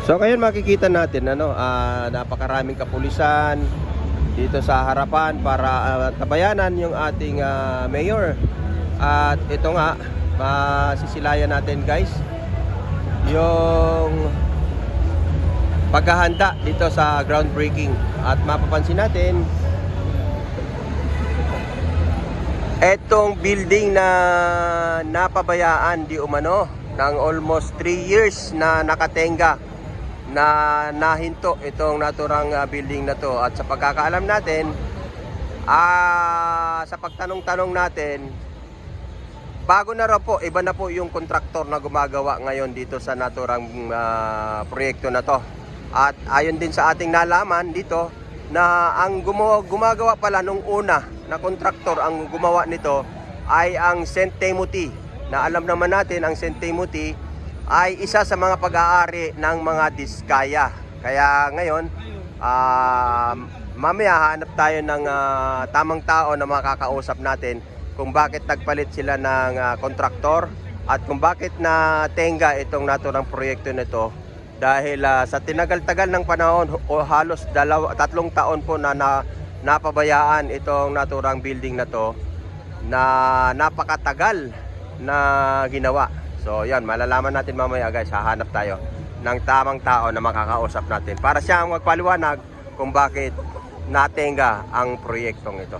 So ngayon makikita natin napakaraming kapulisan dito sa harapan para tabayanan yung ating mayor. At ito nga, masisilayan natin guys yung paghahanda dito sa groundbreaking. At mapapansin natin etong building na napabayaan di umano ng almost 3 years na nakatenga, na nahinto itong naturang building na to. At sa pagkakaalam natin, sa pagtanong-tanong natin, bago na raw po, iba na po yung kontraktor na gumagawa ngayon dito sa naturang proyekto na to. At ayon din sa ating nalaman dito, na ang gumagawa pala nung una na kontraktor, ang gumawa nito ay ang St. Timothy, na alam naman natin ang St. Timothy ay isa sa mga pag-aari ng mga Diskaya. Kaya ngayon, mamaya hanap tayo ng tamang tao na makakausap natin kung bakit nagpalit sila ng kontraktor at kung bakit na tenga itong naturang proyekto nito. Dahil sa tinagal-tagal ng panahon o halos 3 taon po na napabayaan itong naturang building na to, na napakatagal na ginawa. So yan, malalaman natin mamaya guys, hahanap tayo ng tamang tao na makakausap natin para siya ang magpaliwanag kung bakit natenga ang proyektong ito.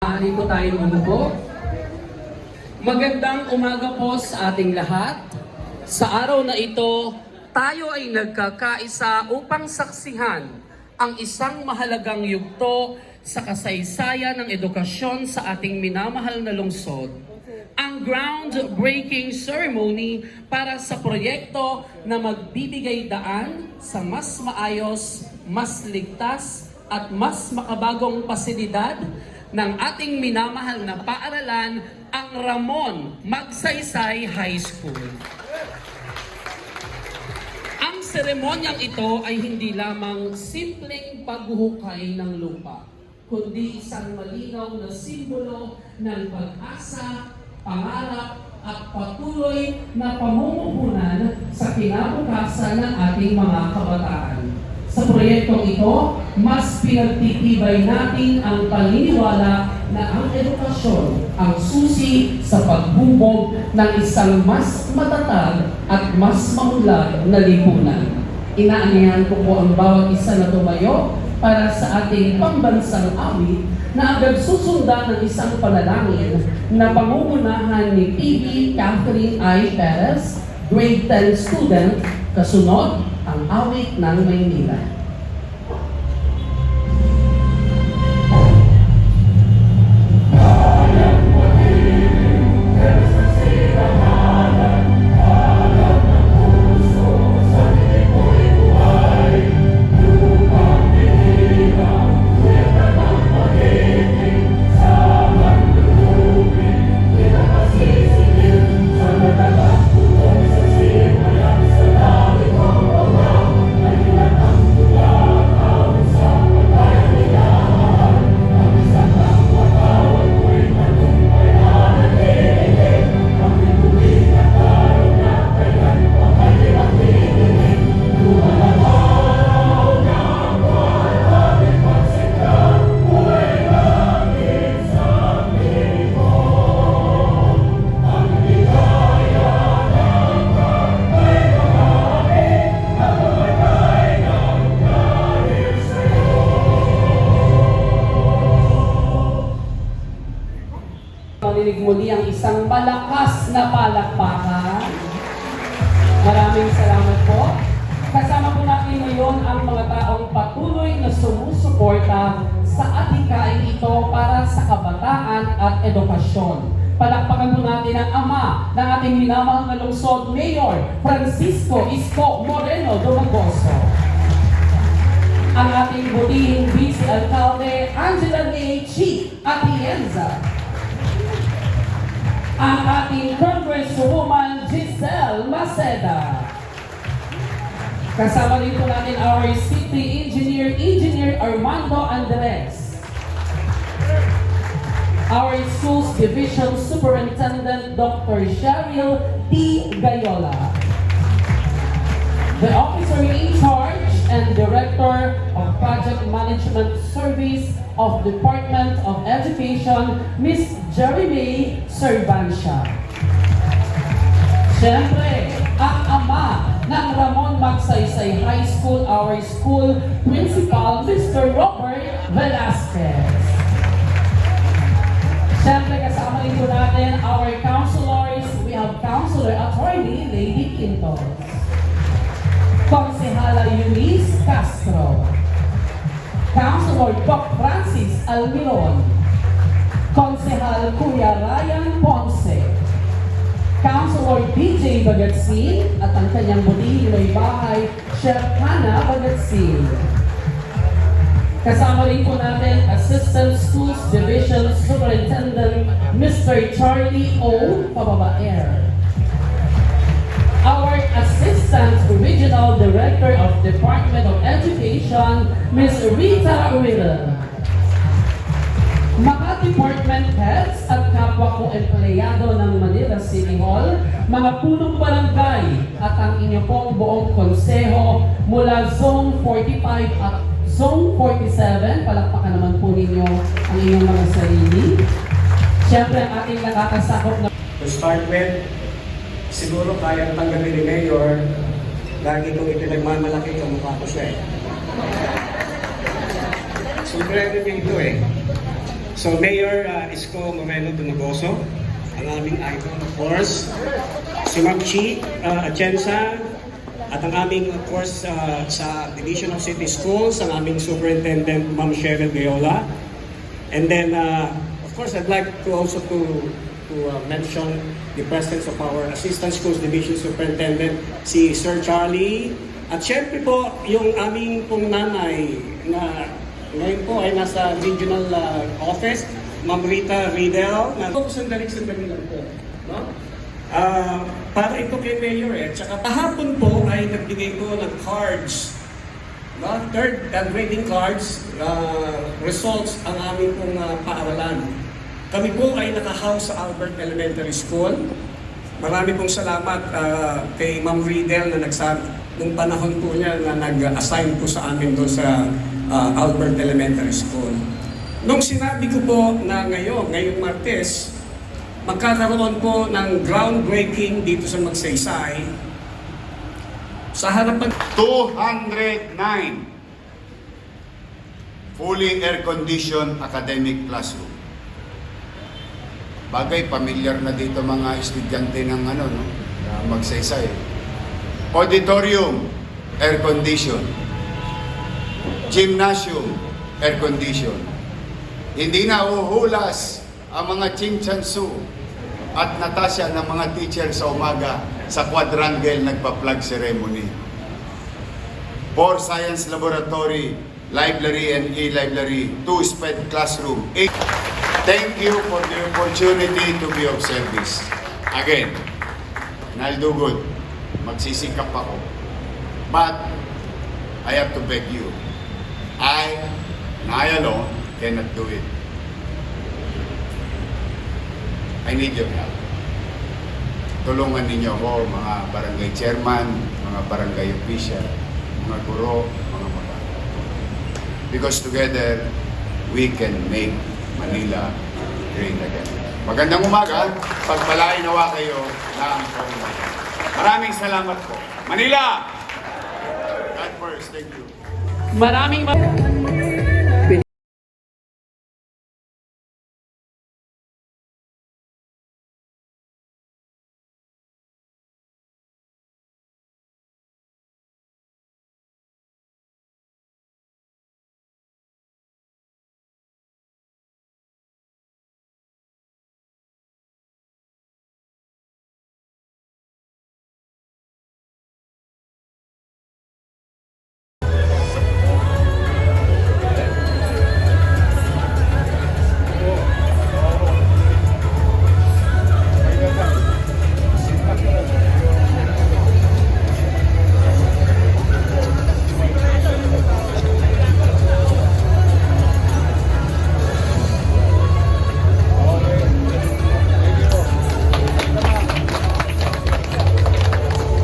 Maaari po tayong umupo. Magandang umaga po sa ating lahat. Sa araw na ito, tayo ay nagkakaisa upang saksihan ang isang mahalagang yugto sa kasaysayan ng edukasyon sa ating minamahal na lungsod. Ang groundbreaking ceremony para sa proyekto na magbibigay daan sa mas maayos, mas ligtas at mas makabagong pasilidad ng ating minamahal na paaralan, ang Ramon Magsaysay High School. Ang seremonyang ito ay hindi lamang simpleng paghuhukay ng lupa, kundi isang malinaw na simbolo ng pag-asa, pangarap at patuloy na pamumuhunan sa kinabukasan ng ating mga kabataan. Sa proyektong ito, mas pinagtitibay natin ang paniniwala na ang edukasyon ang susi sa paghubog ng isang mas matatag at mas maunlad na lipunan. Inaanyahan ko po ang bawat isa na tumayo para sa ating pambansang awit na agad susundan ng isang panalangin na pangungunahan ni PB Catherine I. Perez, grade 10 student, kasunod ang awit ng Maynila. Marinig muli ang isang malakas na palakpakan. Maraming salamat po. Kasama po natin ngayon ang mga taong patuloy na sumusuporta sa adhikain ito para sa kabataan at edukasyon. Palakpakan po natin ang ama ng ating minamahal na lungsod, Mayor Francisco Isko Moreno Dumagoso. Ang ating butihing Vice Alcalde, Angela May Chi Atienza. Ang ating Congresswoman Giselle Maceda. Kasama rin po natin our city engineer, Engineer Armando Andres. Our schools division superintendent, Dr. Cheryl T. Gayola. The officer in charge and Director of Project Management Service of Department of Education, Ms. Jeremy Servancia. Siyempre, ang ama ng Ramon Magsaysay High School, our school principal, Mr. Robert Velasquez. Siyempre, kasama rin po natin our counselors. We have Counselor Attorney Lady Quintos. Konsehala Eunice Castro. Councilor Doc Francis Almiron. Konsehal Kuya Ryan Ponce. Councilor DJ Bagatsin at ang kanyang butihing may bahay, Chef Hannah Bagatsin. Kasama rin po natin Assistant Schools Division Superintendent Mr. Charlie O. Pababaer. Our Assistant Regional Director of Department of Education, Ms. Rita Riddle. Mga department heads at kapwa ko empleyado ng Manila City Hall, mga punong barangay at ang inyong pong buong konseho mula Zone 45 at Zone 47, palakpakan naman po ninyo ang inyong mga sarili. Siyempre ang ating nakakasakop na... To start with, siguro kayang tanggapin ni Mayor, lagi itong ipinagmamalaki kamukha ko siya eh. So, everything ito eh. So, Mayor Isko Moreno Dumagoso, ang aming idol, of course, si Ma'am Chi Atienza, at ang aming, of course, sa Division of City Schools, ang aming Superintendent, Ma'am Cheryl Viola. And then, of course, I'd like to also to mention the presence of our Assistant Schools Division Superintendent, si Sir Charlie. At syempre po, yung aming pong nanay na ngayon po ay nasa regional office, Ma'am Rita Riedel. Sandali lang po. No? Para ito kay Mayor Tsaka kahapon po ay nagbigay ko ng cards. No? Third grading cards, results ang aming pong paaralan. Kami po ay naka-house sa Albert Elementary School. Marami pong salamat kay Ma'am Riedel na nung panahon po niya na nag-assign po sa amin doon sa Albert Elementary School. Nung sinabi ko po na ngayong Martes, magkakaroon po ng groundbreaking dito sa Magsaysay, sa harapan 209 fully air-conditioned academic classroom. Bagay, familiar na dito mga estudyante ng Magsaysay. Auditorium, air-conditioned. Gymnasium, air-conditioned. Hindi na uhulas ang mga Chinchansu at Natasha ng mga teacher sa umaga sa quadrangle nagpa-flag ceremony. 4 science laboratory, library and e-library, 2 SPED classroom. Thank you for the opportunity to be of service. Again, and I'll do good. Magsisikap ako. But, I have to beg you. I alone, cannot do it. I need your help. Tulungan ninyo ako, mga barangay chairman, mga barangay official, mga guro, mga mata. Because together, we can make Manila great again. Magandang umaga. Pagpalain nawa kayo ng Panginoon. Maraming salamat po. Manila! God first. Thank you. Maraming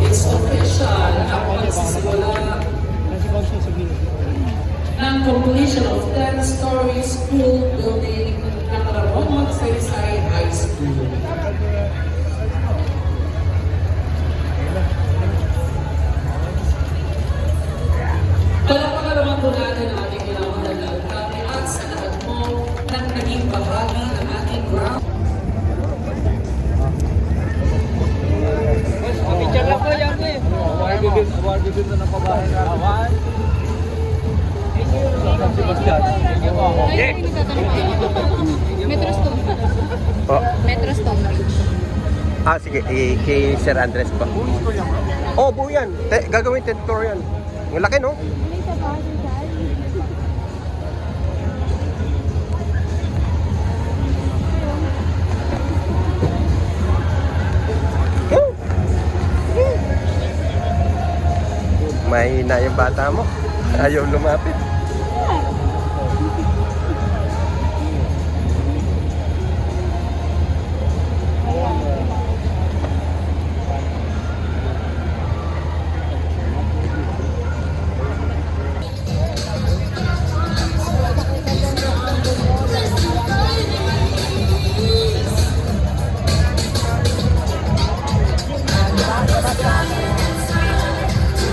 it's official ang pagsisimula ng completion of 10-story school building ng Ramon Magsaysay High School. Palapakan naman po natin ang ating ginawang alkalde at sa lahat mo ng naging bahagi ng ating ground. Picture lang po yan eh. Award bibig na ng pabahay na awan. San Sebastian. Metro Stone. Oh. Metro Stone Bridge. Sige, kay Sir Andres pa. Oh, buo yan. Gagawin 10 tour yan. Ang laki, no? Mahina yung bata mo. Ayaw lumapit.